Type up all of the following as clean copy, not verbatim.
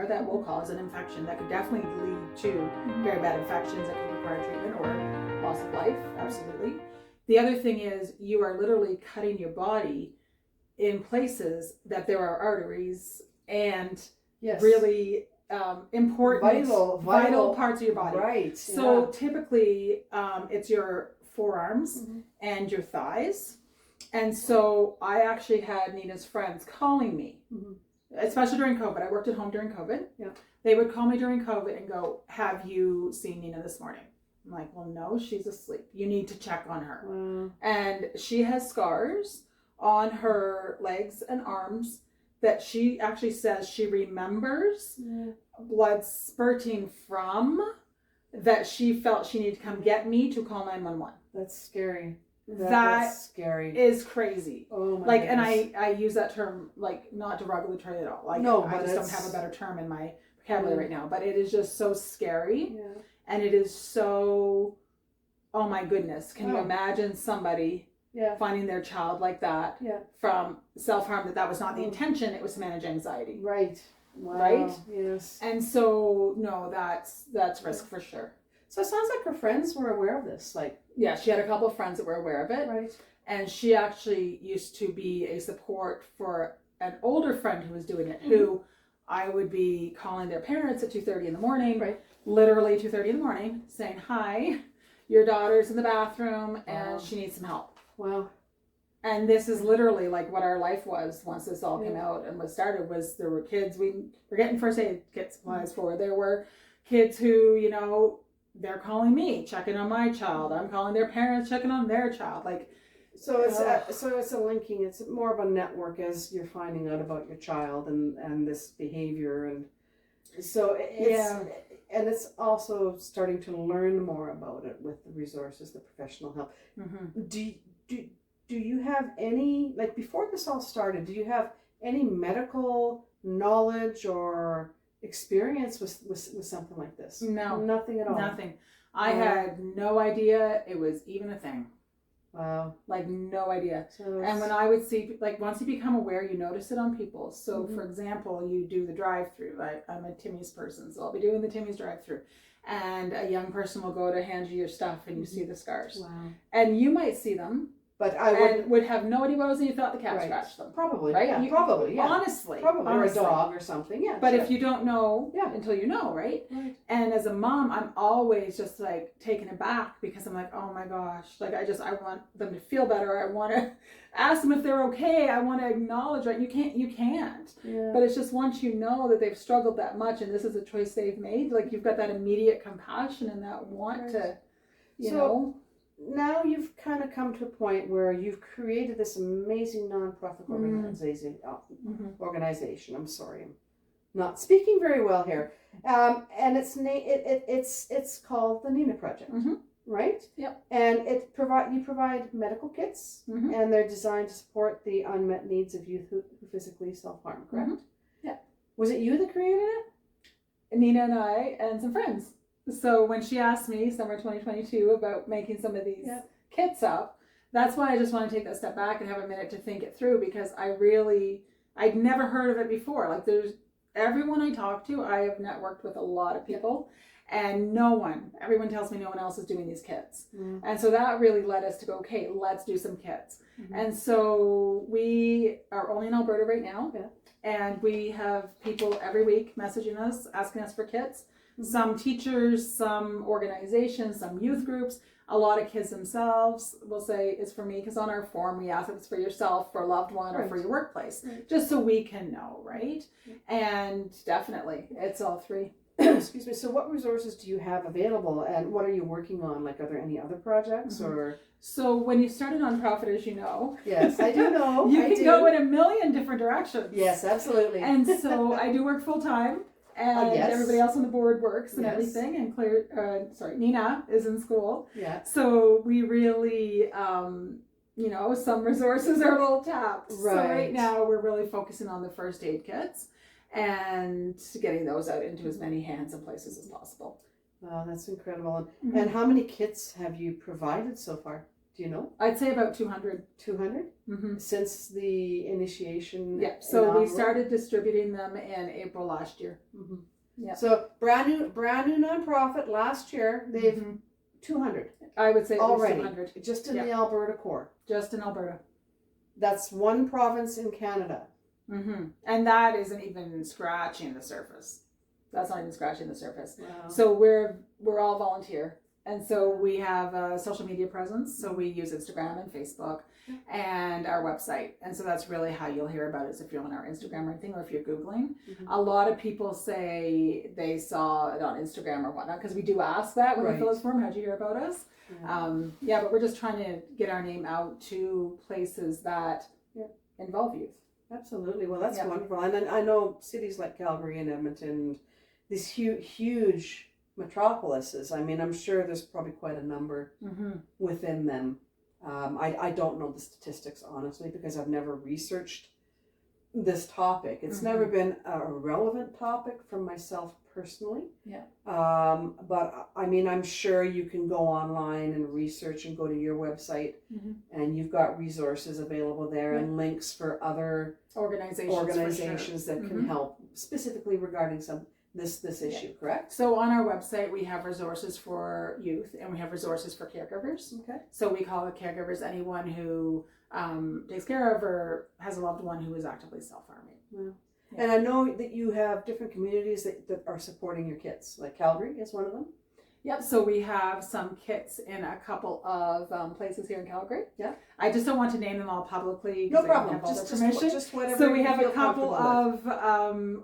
there that will cause an infection that could definitely lead to very bad infections that could require treatment or loss of life. Absolutely. The other thing is you are literally cutting your body in places that there are arteries and really important vital parts of your body. Right. So typically it's your forearms and your thighs. And so I actually had Nina's friends calling me, especially during COVID. I worked at home during COVID. Yeah. They would call me during COVID and go, "Have you seen Nina this morning?" I'm like, "Well, no, she's asleep. You need to check on her." Wow. And she has scars on her legs and arms that she actually says she remembers blood spurting from, that she felt she needed to come get me to call 911. That's scary. That's scary. Is crazy. Oh my goodness. And I use that term like not derogatory at all. Like no, I just don't have a better term in my vocabulary right now. But it is just so scary. Yeah. And it is so, oh my goodness. Can you imagine somebody finding their child like that from self-harm, that was not the intention, it was to manage anxiety. Right. Wow. Right? Yes. And so, no, that's risk for sure. So it sounds like her friends were aware of this. Like, yeah, she had a couple of friends that were aware of it. Right. And she actually used to be a support for an older friend who was doing it, who I would be calling their parents at 2:30 in the morning, literally 2:30 in the morning, saying, "Hi, your daughter's in the bathroom and she needs some help." Wow. And this is literally like what our life was once this all came out and was started. Was there were kids, we were getting first aid kit supplies for. There were kids who, you know, they're calling me, checking on my child. I'm calling their parents, checking on their child. Like, so it's a linking. It's more of a network as you're finding out about your child and this behavior, and so and it's also starting to learn more about it with the resources, the professional help. Do you have any, like before this all started, do you have any medical knowledge or experience with something like this? No. Nothing at all? Nothing. I had no idea it was even a thing. Wow. Like no idea. So and when I would see, like once you become aware, you notice it on people. So for example, you do the drive-through. I'm a Timmy's person, so I'll be doing the Timmy's drive-through. And a young person will go to hand you your stuff and you see the scars. Wow. And you might see them. But I would have no idea what was, and you thought the cat scratched them. Probably, right? Yeah, you, probably, yeah. Honestly. Or a dog or something, yeah. But if you don't know until you know, right? And as a mom, I'm always just like taken aback because I'm like, oh my gosh, like I want them to feel better. I want to ask them if they're okay. I want to acknowledge, right? You can't. Yeah. But it's just once you know that they've struggled that much and this is a choice they've made, like you've got that immediate compassion and that want to, you know. Now you've kind of come to a point where you've created this amazing nonprofit organization. I'm sorry, I'm not speaking very well here. And it's called the Nina Project, right? Yep. And you provide medical kits, and they're designed to support the unmet needs of youth who physically self-harm. Correct? Yeah. Was it you that created it? Nina and I and some friends. So when she asked me, summer 2022, about making some of these kits up, that's why I just want to take that step back and have a minute to think it through, because I'd never heard of it before. Like everyone I talk to, I have networked with a lot of people, and everyone tells me no one else is doing these kits. And so that really led us to go, okay, let's do some kits. And so we are only in Alberta right now, and we have people every week messaging us, asking us for kits. Some teachers, some organizations, some youth groups, a lot of kids themselves will say it's for me, because on our form we ask if it's for yourself, for a loved one, or for your workplace, just so we can know, right? And definitely, it's all three. Excuse me. So what resources do you have available, and what are you working on? Like, are there any other projects or? So when you start a nonprofit, as you know, yes, I do know, you can go in a million different directions. Yes, absolutely. And so I do work full time. And everybody else on the board works and everything. And Nina is in school. Yeah. So we really, some resources are a little tapped. Right. So right now we're really focusing on the first aid kits and getting those out into as many hands and places as possible. Wow, that's incredible. And how many kits have you provided so far? Do you know? I'd say about 200. 200? Mm-hmm. Since the initiation? Yeah, so we started distributing them in April last year. Mm-hmm. Yeah. So brand new nonprofit last year. They've 200. I would say already 200. Just in the Alberta core. Just in Alberta. That's one province in Canada. Mm-hmm. And that isn't even scratching the surface. That's not even scratching the surface. Wow. So we're all volunteer. And so we have a social media presence. So we use Instagram and Facebook and our website. And so that's really how you'll hear about us if you're on our Instagram or anything, or if you're Googling. Mm-hmm. A lot of people say they saw it on Instagram or whatnot, because we do ask that when we fill this form, how'd you hear about us? Yeah. But we're just trying to get our name out to places that involve youth. Absolutely. Well, that's wonderful. And I know cities like Calgary and Edmonton, these huge metropolises. I mean, I'm sure there's probably quite a number within them. I don't know the statistics, honestly, because I've never researched this topic. It's never been a relevant topic for myself personally. Yeah. But I mean, I'm sure you can go online and research and go to your website, and you've got resources available there and links for other organizations that can help specifically regarding this issue, correct? So on our website, we have resources for youth and we have resources for caregivers. Okay. So we call it caregivers anyone who takes care of or has a loved one who is actively self-harming. Wow. Yeah. And I know that you have different communities that are supporting your kids, like Calgary is one of them. Yep, so we have some kits in a couple of places here in Calgary. Yeah. I just don't want to name them all publicly. No problem. I don't have all the permission. Just whatever. So we have a couple of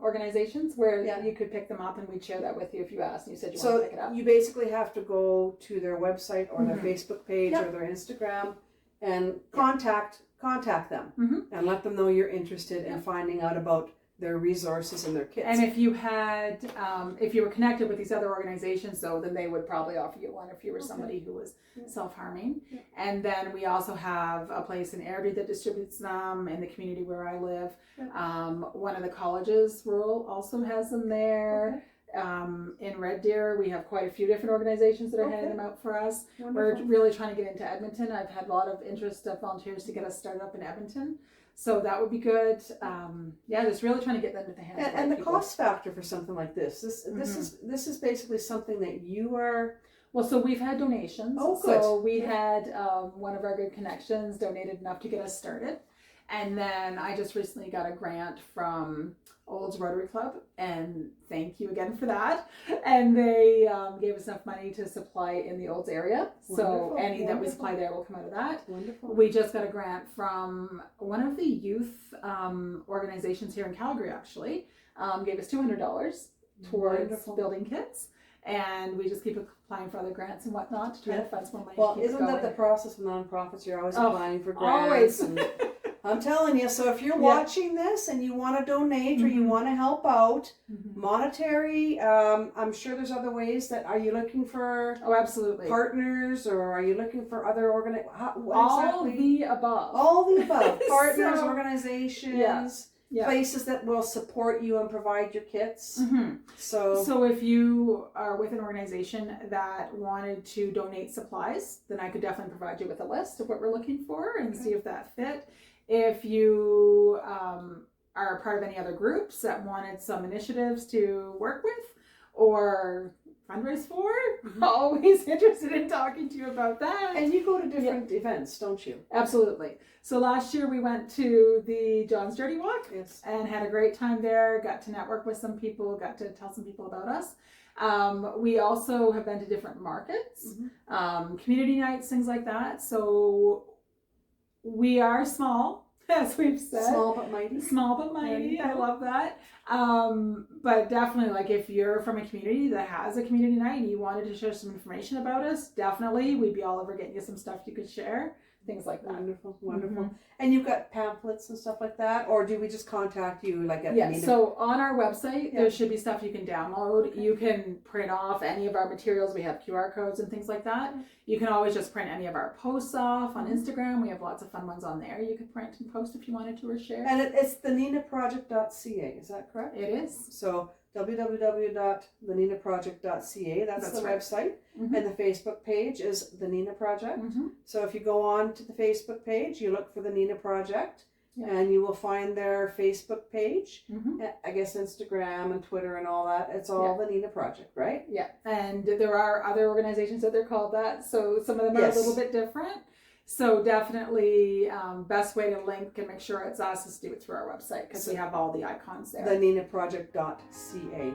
organizations where you could pick them up, and we'd share that with you if you asked and you said you want to pick it up. So you basically have to go to their website or their Facebook page or their Instagram and contact them and let them know you're interested in finding out about their resources and their kits. And if you had, if you were connected with these other organizations, then they would probably offer you one if you were somebody who was self-harming. Yeah. And then we also have a place in Airdrie that distributes them in the community where I live. Yeah. One of the colleges, rural, also has them there. Okay. In Red Deer, we have quite a few different organizations that are handing them out for us. Wonderful. We're really trying to get into Edmonton. I've had a lot of interest of volunteers to get us started up in Edmonton. So that would be good. Just really trying to get them to the hands of and the people. Cost factor for something like this. This is basically something that you are. Well, so we've had donations. Oh, good. So we had one of our good connections donated enough to get us started, and then I just recently got a grant from Olds Rotary Club, and thank you again for that. And they gave us enough money to supply in the Olds area. So any that we supply there will come out of that. Wonderful. We just got a grant from one of the youth organizations here in Calgary, actually. Gave us $200 towards building kits. And we just keep applying for other grants and whatnot to try to find some more money. Well, isn't that the process with nonprofits? You're always applying for grants. Always. I'm telling you, so if you're watching this and you want to donate or you want to help out, monetary, I'm sure there's other ways that, are you looking for absolutely partners, or are you looking for other all the above. All the above. Partners, organizations, places that will support you and provide your kits. So if you are with an organization that wanted to donate supplies, then I could definitely provide you with a list of what we're looking for and see if that fit. If you are part of any other groups that wanted some initiatives to work with or fundraise for, always interested in talking to you about that. And you go to different events, don't you? Absolutely. So last year we went to the John's Dirty Walk and had a great time there, got to network with some people, got to tell some people about us. We also have been to different markets, community nights, things like that. So we are small, as we've said. Small but mighty. Small but mighty. I love that. But definitely, like, if you're from a community that has a community night and you wanted to share some information about us, definitely we'd be all over getting you some stuff you could share. Things like that. Wonderful. And you've got pamphlets and stuff like that, or do we just contact you like at so on our website there should be stuff you can download. You can print off any of our materials. We have QR codes and things like that. You can always just print any of our posts off on Instagram. We have lots of fun ones on there. You could print and post if you wanted to or share. And it's the ninaproject.ca, is that correct? It is. So www.theninaproject.ca. That's the right. website. Mm-hmm. And the Facebook page is The Nina Project. Mm-hmm. So if you go on to the Facebook page, you look for The Nina Project, Yeah. and you will find their Facebook page. Mm-hmm. I guess Instagram and Twitter and all that. It's all The Nina Project, right? Yeah. And there are other organizations out there called that. So some of them are Yes. a little bit different. So definitely, best way to link and make sure it's us is to do it through our website because we have all the icons there. TheNinaProject.ca.